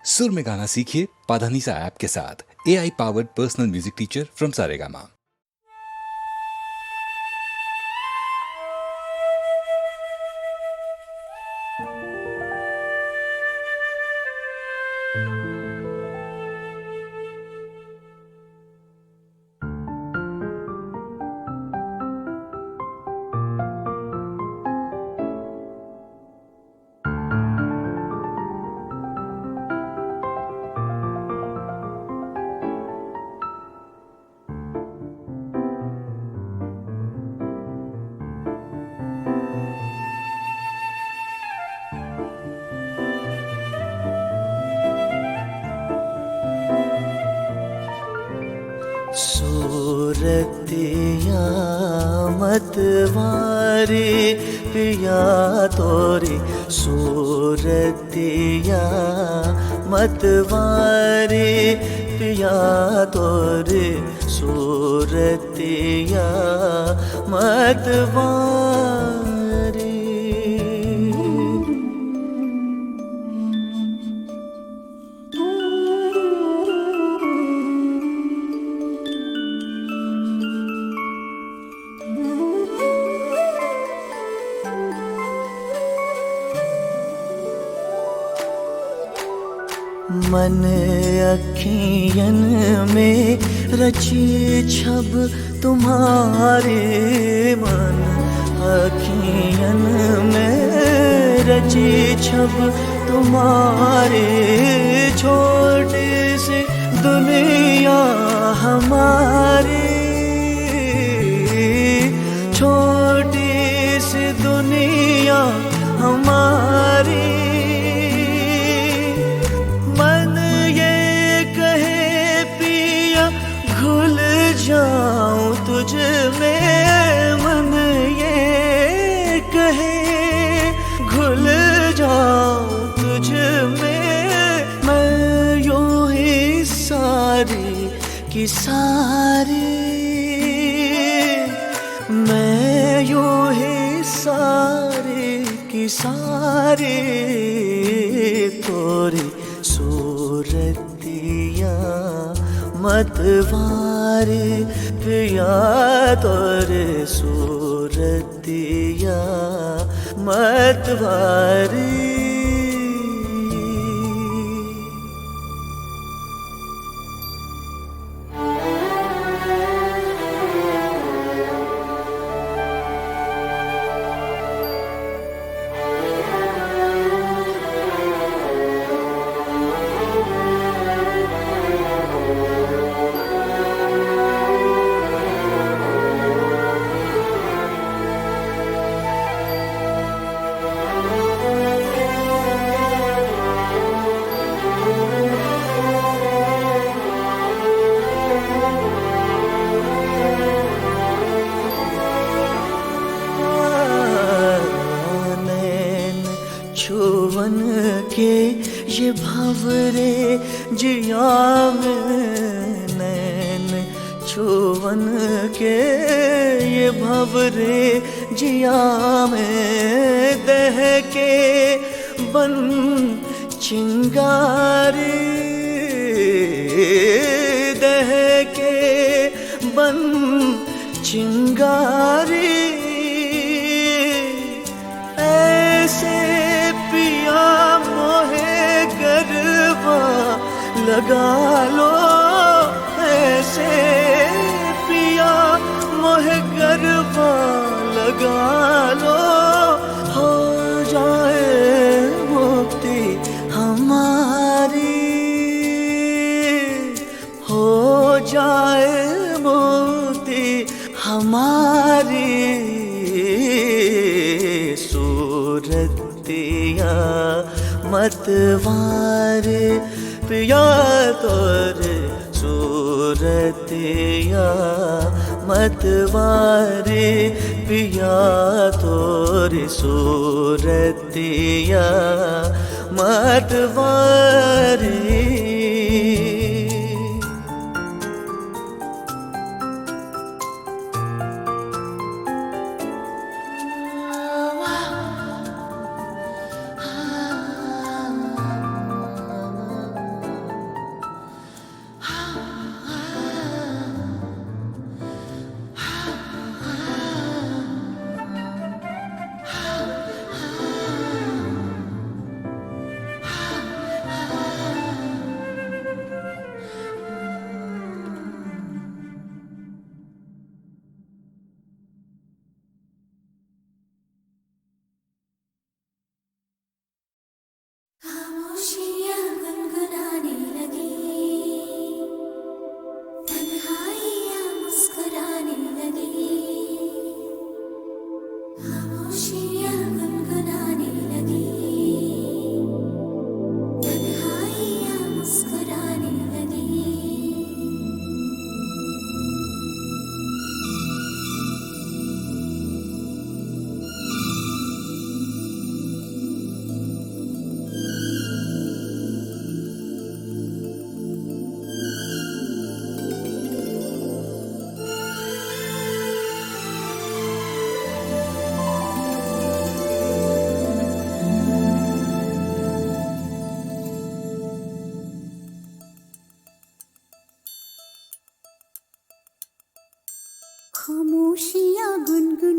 सुर में गाना सीखिए पाधानीसा ऐप के साथ। AI powered personal music teacher from Saregama. सूरतिया मतवारी पिया तोरी, सूरतिया मतवारी पिया तोरी, सूरतिया मतवारी। मन अखियन में रची छब तुम्हारे, मन अखियन में रची छब तुम्हारे, छोटी सी दुनिया हमारी, छोटी सी दुनिया हमारी। जाऊं तुझ में, मन ये कहे घुल जाऊं तुझ में, मैं यूं ही सारी की सारी, मैं यूं ही सारी की सारी तोरी सूरतिया मतवारी पिया तोरे, सूरतिया मतवारी। छुवन के ये भंवरे जिया में, नैन छुवन के ये भंवरे जिया में, दह के बन चिंगारी, दह के बन चिंगारी। ऐसे पिया मोहे गरबा लगा लो, ऐसे पिया मोहे गरबा लगा लो, हो जाए मुक्ति हमारी, हो जाए मुक्ति हमारी। सूरतिया मतवारी पिया तोरे, सूरतिया मतवारी पिया तोरे, सूरतिया मतवारी।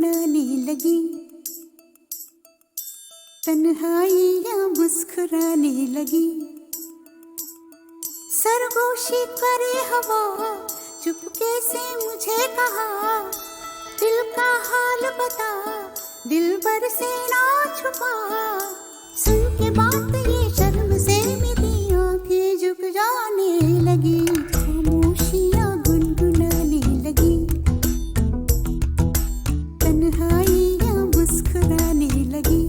गुनगुनाने लगी, तन्हाइयाँ मुस्कुराने लगी। सरगोशी करे हवा, चुपके से मुझे कहा, दिल का हाल बता, दिल भर से ना छुपा। सुन के बात ये शर्म से मेरी आंखें झुक जाने लगी, खामोशियाँ गुनगुनाने लगी, तन्हाइयाँ मुस्कुराने लगी।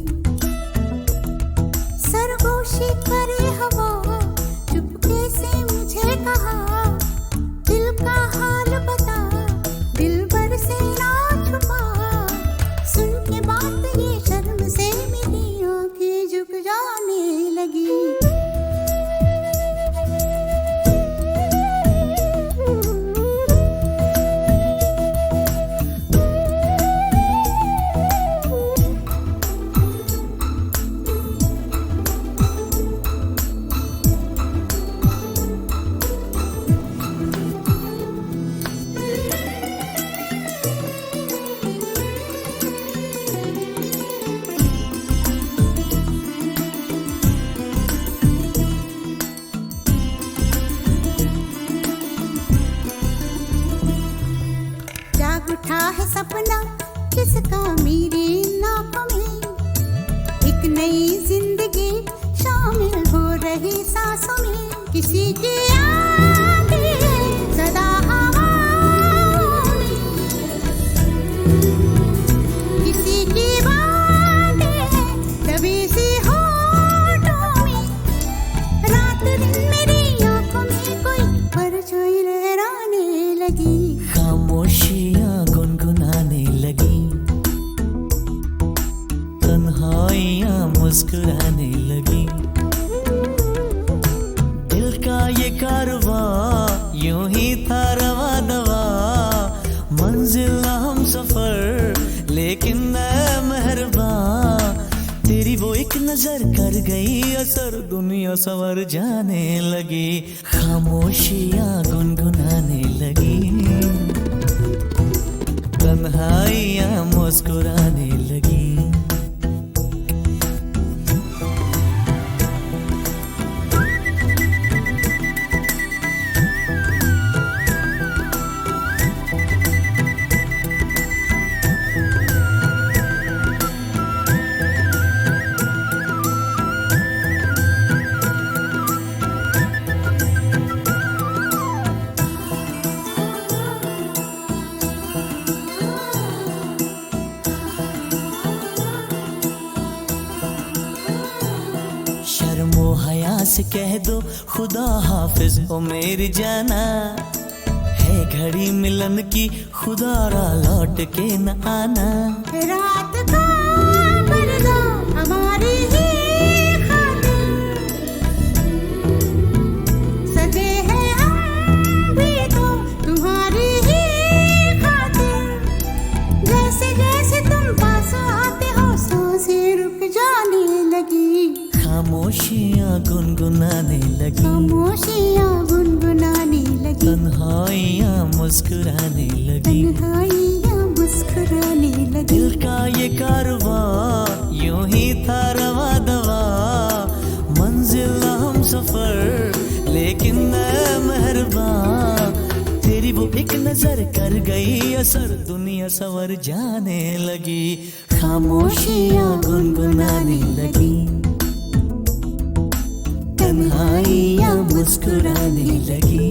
सरगोशी करे हवा, चुपके से मुझे कहा, दिल का हाल बता, दिल भर से ना छुपा। सुन के बात ये शर्म से मेरी आंखें झुक जाने लगी। जाग उठा है सपना किसका मेरी नाकों में, एक नई जिंदगी शामिल हो रही सांसों में। किसी की आंखें सदा हवाओं में, किसी की बातें दबी सी होठों में। रात दिन मेरी आंखों में कोई परछाई लहराने लगी, खामोशियाँ गुनगुनाने लगी, तन्हाइयाँ मुस्कुराने लगी। दिल का ये कारवां यूं ही था रवा दवा, मंजिल हम सफर लेकिन मैं मेहरबान। तेरी वो एक नजर कर गई असर, दुनिया संवर जाने लगी, खामोशियाँ गुनगुनाने लगी, तन्हाइयाँ मुस्कुराने लगी। शर्मो हया से कह दो खुदा हाफिज ओ मेरी जाना, है घड़ी मिलन की खुदारा लौट के न आना। रात का पर्दा हमारी ही खातिर, सजे हैं हम भी तो तुम्हारी ही खातिर। जैसे जैसे तुम पास आते हो सांसें रुक जाने लगी, खामोशियाँ गुनगुनाने लगी, खामोशियाँ गुनगुनाने लगी, तन्हाइयाँ मुस्कुराने लगी। तन्हाइयाँ मुस्कुराने लगी। दिल का ये कारवां यूं ही था रवा दवा, मंजिल हम सफर लेकिन मैं मेहरबान। तेरी वो एक नजर कर गई असर, दुनिया संवर जाने लगी, खामोशियाँ गुनगुनाने लगी, तन्हाइयाँ मुस्कुराने लगी।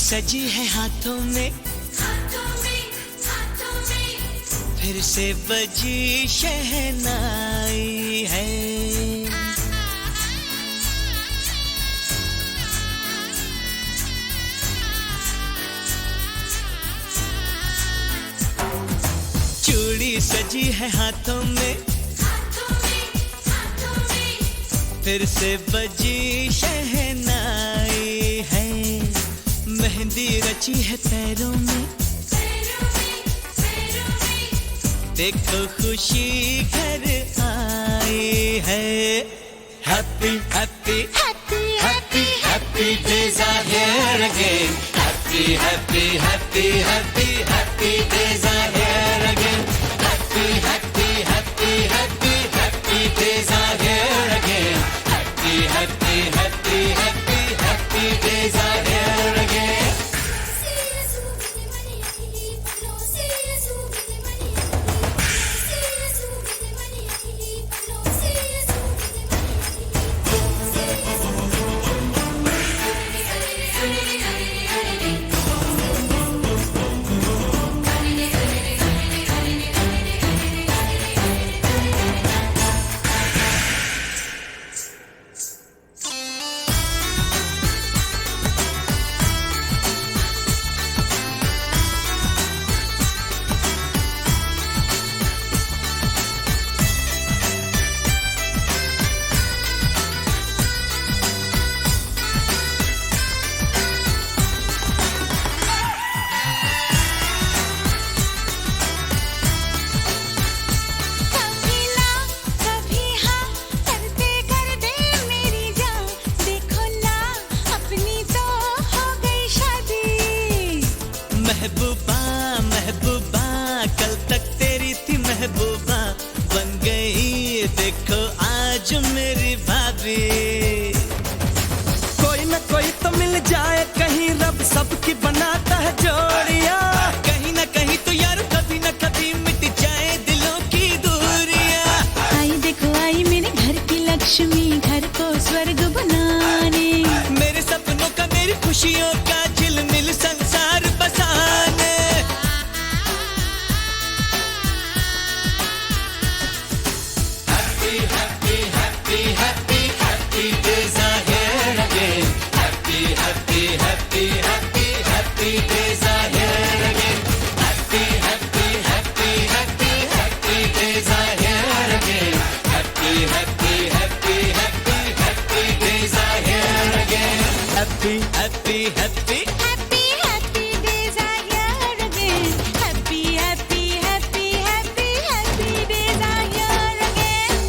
सजी है हाथों में, फिर से बजी शहनाई है। चूड़ी सजी है हाथों में, फिर से बजी शहनाई है। मेहंदी रची है पैरों में, देखो खुशी घर आई है। Happy happy happy happy happy days are here again. Happy happy happy happy happy days are here again. Happy happy happy happy happy days are here again. Happy happy happy happy happy days are here again. महबूबा महबूबा कल तक तेरी थी महबूबा, बन गई देखो आज मेरी भाभी। कोई न कोई तो मिल जाए कहीं, रब सबकी बनाता है जोड़ियां। कहीं न कहीं तो यार कभी न कभी मिट जाए दिलों की दूरियां। आई देखो आई मेरे घर की लक्ष्मी, घर को स्वर्ग बनाने। मेरे सपनों का मेरी खुशियों का झिलमिल संसार बसाने। Happy happy happy happy happy days are here again. Happy happy happy happy happy days are here again. Happy happy happy happy happy days are here again. Happy happy happy happy happy days are here again. Happy happy happy Happy happy days are here again. Happy happy happy happy happy days are here again.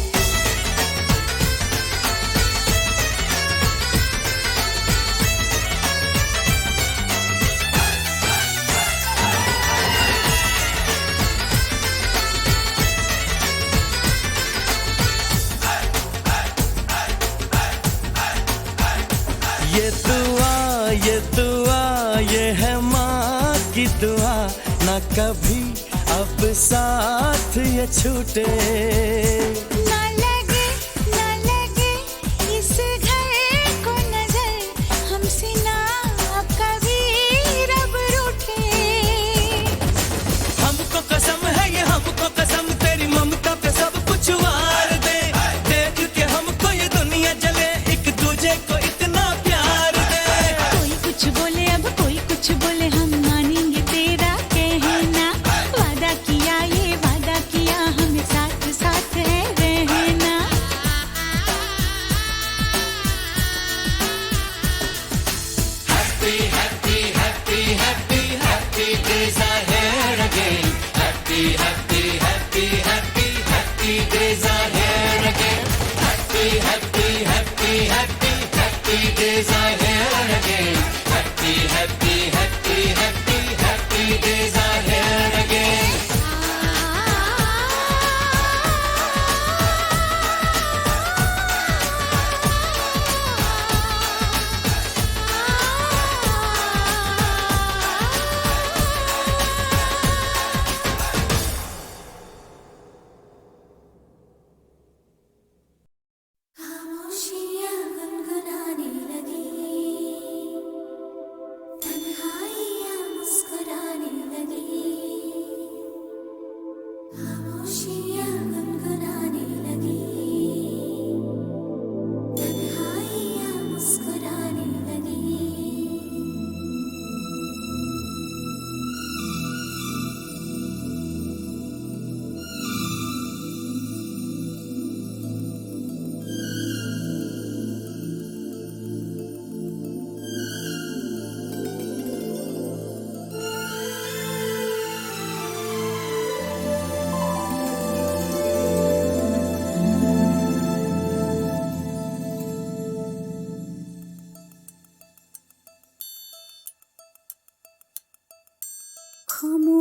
ये दुआ ये है माँ की दुआ, ना कभी अब साथ ये छूटे। ना लगे इस घर को नजर, हमसे ना अब कभी रब रूठे। हमको कसम है ये हमको कसम, तेरी ममता पे सब कुछ वार दे। देख के हमको ये दुनिया जले, एक दूजे को इतना प्यार दे। कोई कुछ बोले अब कोई कुछ बोले, हम मानेंगे तेरा कहना। वादा किया ये वादा किया, हमें साथ साथ है रहना। Happy happy happy happy happy days are here again. Happy happy happy happy happy days are here again. Happy happy happy happy happy days are here again. Happy happy happy happy happy days are here again.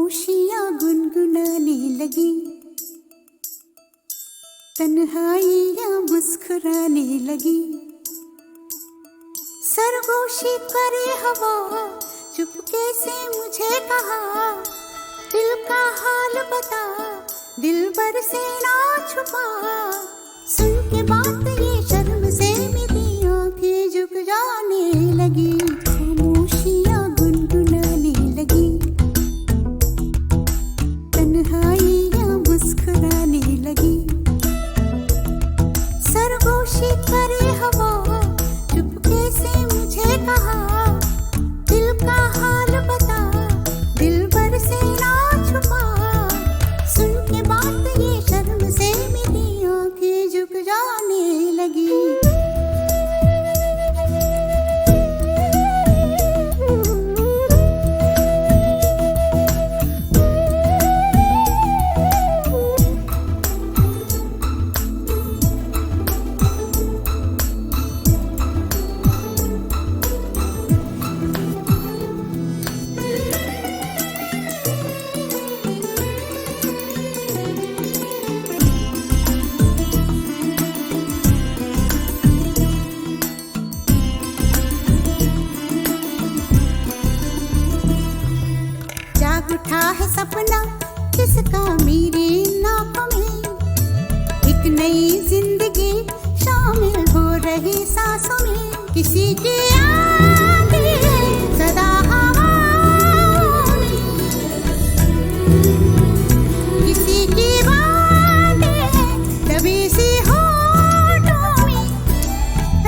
खामोशियाँ गुनगुनाने लगी, तन्हाइयाँ मुस्कुराने लगी। सरगोशी करे हवा, चुपके से मुझे कहा, दिल का हाल बता, दिलबर से ना छुपा। सुन के बात ये शर्म से मेरी आंखें झुक जाने लगी, खामोशियाँ गुनगुनाने लगी, तन्हाइयाँ मुस्कुराने लगी। सरगोशी करे हवा, चुपके से मुझे कहा, दिल का हाल बता, दिलबर से ना छुपा। सुन के बात ये शर्म से मेरी आंखें झुक जाने लगी। उठा है सपना किसका मेरी नाकों में, एक नई जिंदगी शामिल हो रही सांसों में। किसी की आंधी है सदा हवाओं में, किसी की बातें है दबी सी होठों में।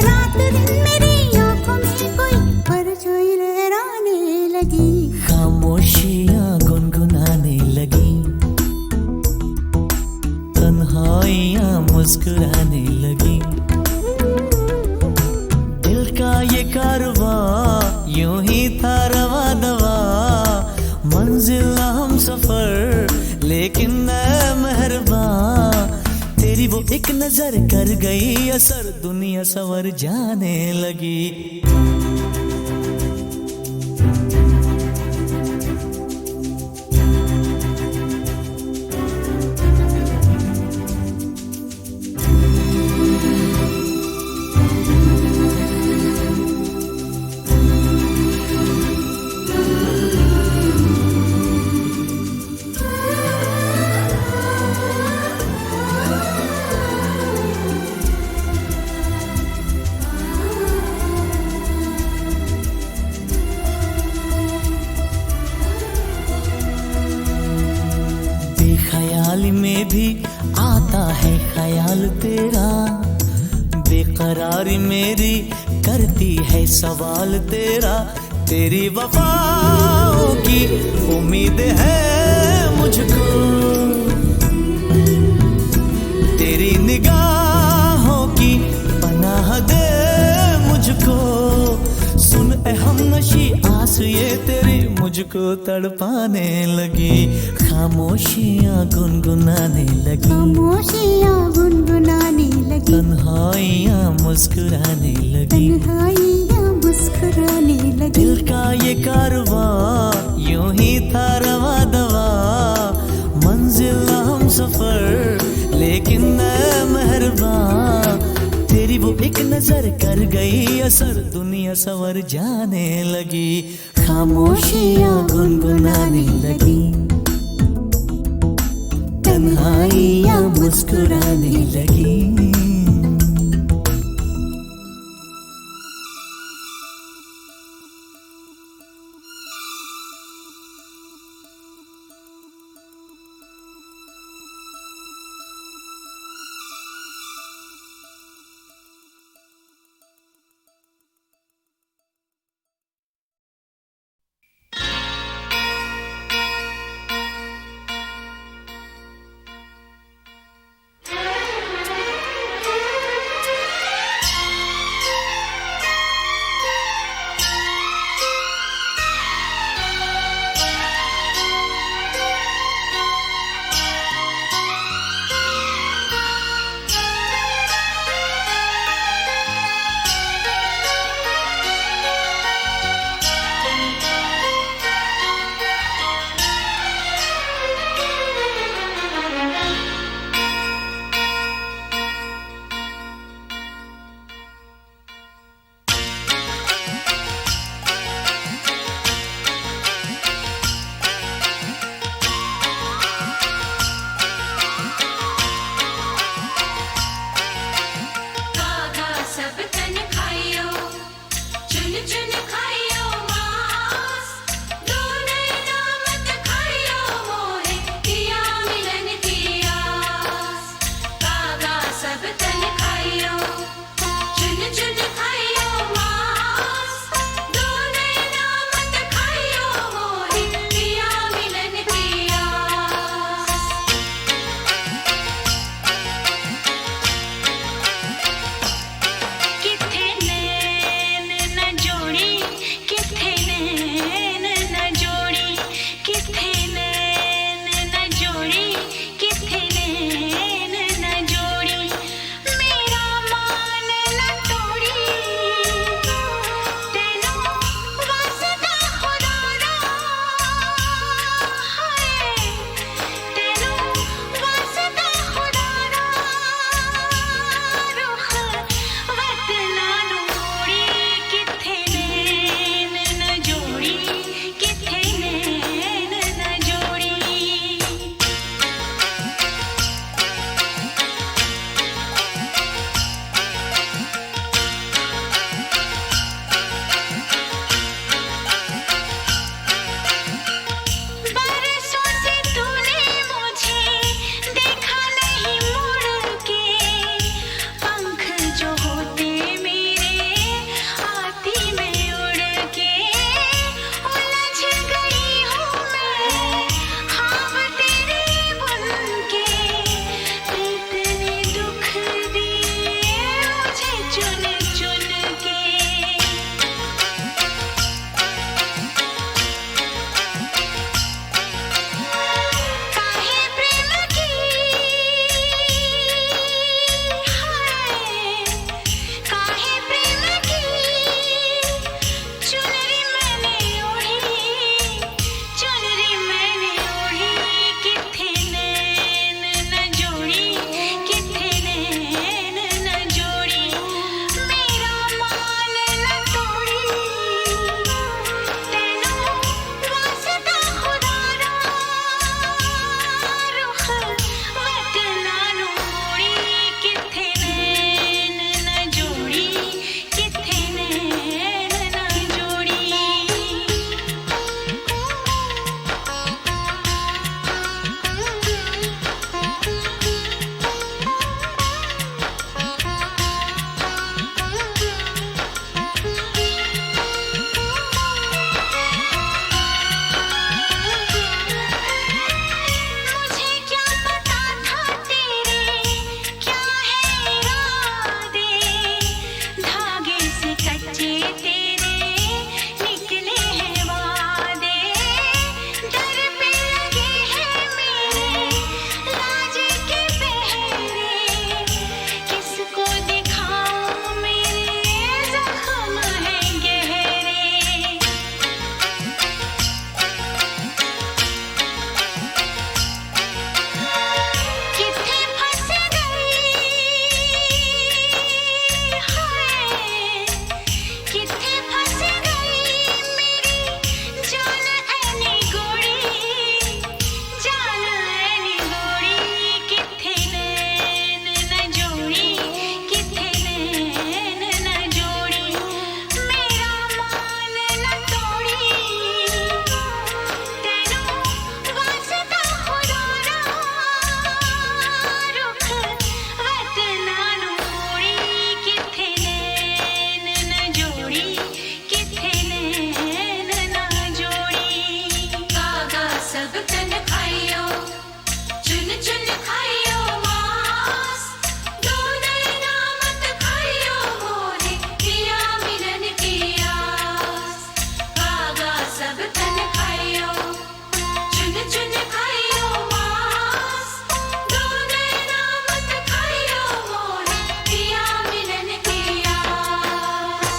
रात दिन मेरी आंखों में कोई परछाई लहराने लगी, खामोशियाँ गुनगुनाने लगी, तन्हाइयाँ मुस्कुराने लगी। दिल का ये कारवां यूं ही था रवा दवा, मंजिल हम सफर लेकिन ऐ मेहरबां, तेरी वो एक नजर कर गई असर, दुनिया संवर जाने लगी। ख्याल में भी आता है ख्याल तेरा, बेकरारी मेरी करती है सवाल तेरा। तेरी वफाओं की उम्मीद है मुझको, तेरी निगाहों की पनाह दे मुझको। सुन ए हमनशी आस ये तेरी मुझको तड़पाने लगी, खामोशियाँ गुनगुनाने लगी, खामोशियाँ गुनगुनाने लगी, तन्हाइयाँ मुस्कुराने लगी, तन्हाइयाँ मुस्कुराने लगी। दिल का ये कारवां यूं ही था रवा दवा, मंजिल हम सफर लेकिन ऐ मेहरबां, तेरी वो एक नजर कर गई असर, दुनिया संवर जाने लगी, खामोशियाँ गुनगुनाने लगी, तन्हाइयाँ मुस्कुराने लगी। तन खाइयो चुन चुन खाइयो मांस दो नैना मत खाइयो मोहे पिया मिलन की आस कागा सब तन खाइयो चुन चुन खाइयो मांस दो नैना मत खाइयो मोहे पिया मिलन की आस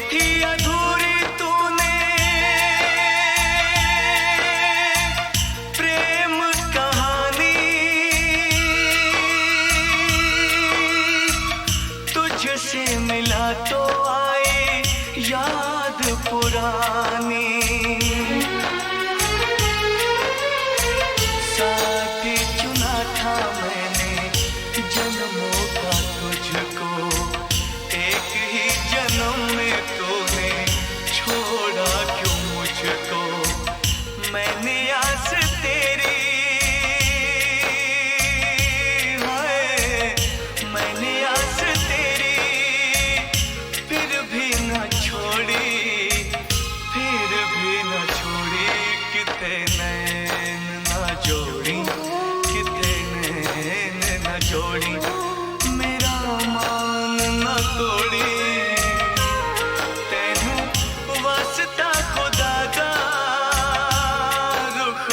थी अधूरी तूने प्रेम कहानी, तुझसे मिला तो आई याद पुरानी। साथी चुना था मैंने जन्मों का तुझको, एक ही जन्म में तूने छोड़ा क्यों मुझको। मैंने आस तेरी है, मैंने आस तेरी फिर भी न छोड़ी, फिर भी न छोड़ी। कितने नैन न जोड़ी, कितने नैन न जोड़ी, मेरा मान न तोड़ी। तेनू वास्ता खुदा दा रुख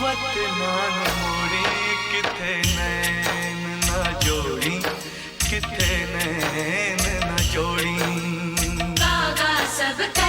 वतना न मोड़ी। कितने नैन न जोड़ी, कितने नैन न जोड़ी। गागा सबका